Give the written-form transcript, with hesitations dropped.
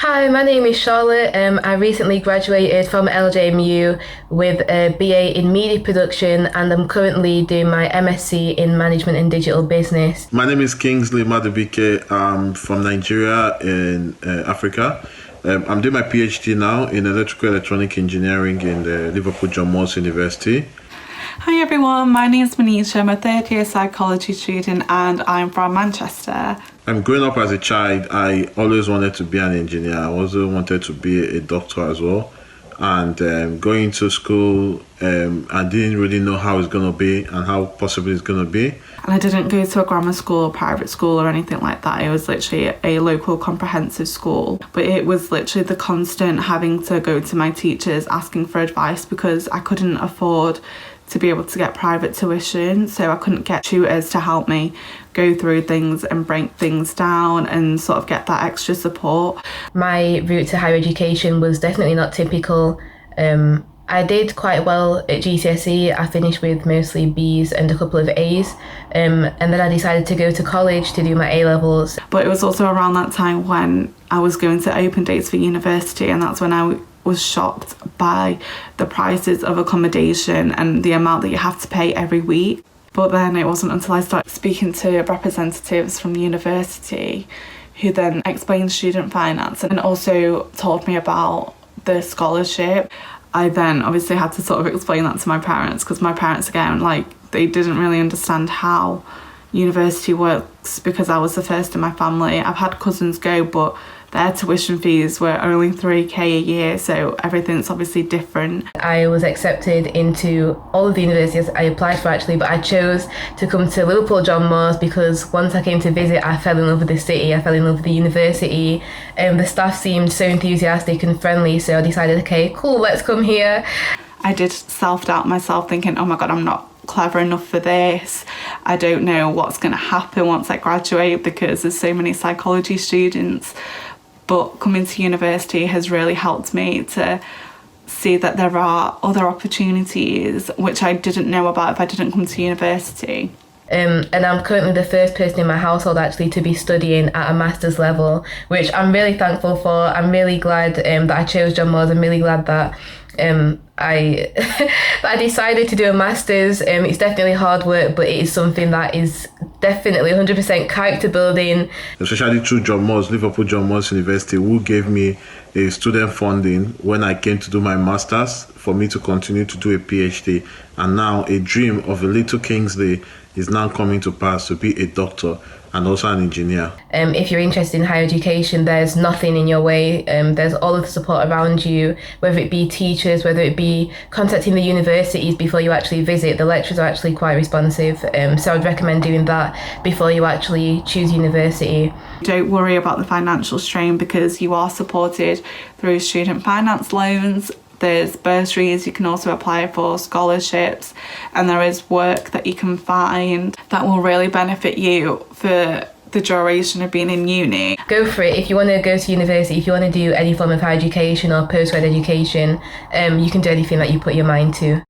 Hi, my name is Charlotte. I recently graduated from LJMU with a BA in media production, and I'm currently doing my MSc in management and digital business. My name is Kingsley Madubike. I'm from Nigeria in Africa. I'm doing my PhD now in electrical electronic engineering in the Liverpool John Moores University. Hi everyone, my name is Manisha. I'm a third year psychology student and I'm from Manchester. Growing up as a child, I always wanted to be an engineer. I also wanted to be a doctor as well. And going to school, I didn't really know how it's going to be and how possible it's going to be. And I didn't go to a grammar school or private school or anything like that. It was literally a local comprehensive school. But it was literally the constant having to go to my teachers asking for advice because I couldn't afford to be able to get private tuition, so I couldn't get tutors to help me go through things and break things down and sort of get that extra support. My route to higher education was definitely not typical. I did quite well at GCSE. I finished with mostly B's and a couple of A's, and then I decided to go to college to do my A-levels. But it was also around that time when I was going to open dates for university, and that's when I was shocked by the prices of accommodation and the amount that you have to pay every week. But then it wasn't until I started speaking to representatives from the university who then explained student finance and also told me about the scholarship. I then obviously had to sort of explain that to my parents because my parents, again, they didn't really understand how university works because I was the first in my family. I've had cousins go, but their tuition fees were only 3k a year, so everything's obviously different. I was accepted into all of the universities I applied for actually, but I chose to come to Liverpool John Moores because once I came to visit, I fell in love with the city, I fell in love with the university, and the staff seemed so enthusiastic and friendly, so I decided, okay, cool, let's come here. I did self-doubt myself thinking, oh my god, I'm not clever enough for this. I don't know what's going to happen once I graduate because there's so many psychology students. But coming to university has really helped me to see that there are other opportunities which I didn't know about if I didn't come to university. And I'm currently the first person in my household actually to be studying at a master's level, which I'm really thankful for. I'm really glad that I chose John Moores. I'm really glad that I decided to do a master's. It's definitely hard work, but it is something that is definitely 100% character building. Especially through John Moores, Liverpool John Moores University, who gave me a student funding when I came to do my master's for me to continue to do a PhD. And now a dream of a little Kingsley is now coming to pass to be a doctor and also an engineer. If you're interested in higher education, there's nothing in your way. There's all of the support around you, whether it be teachers, whether it be contacting the universities before you actually visit. The lecturers are actually quite responsive, so I'd recommend doing that before you actually choose university. Don't worry about the financial strain because you are supported through student finance loans. There's bursaries, you can also apply for scholarships, and there is work that you can find that will really benefit you for the duration of being in uni. Go for it. If you want to go to university, if you want to do any form of higher education or postgrad education, you can do anything that you put your mind to.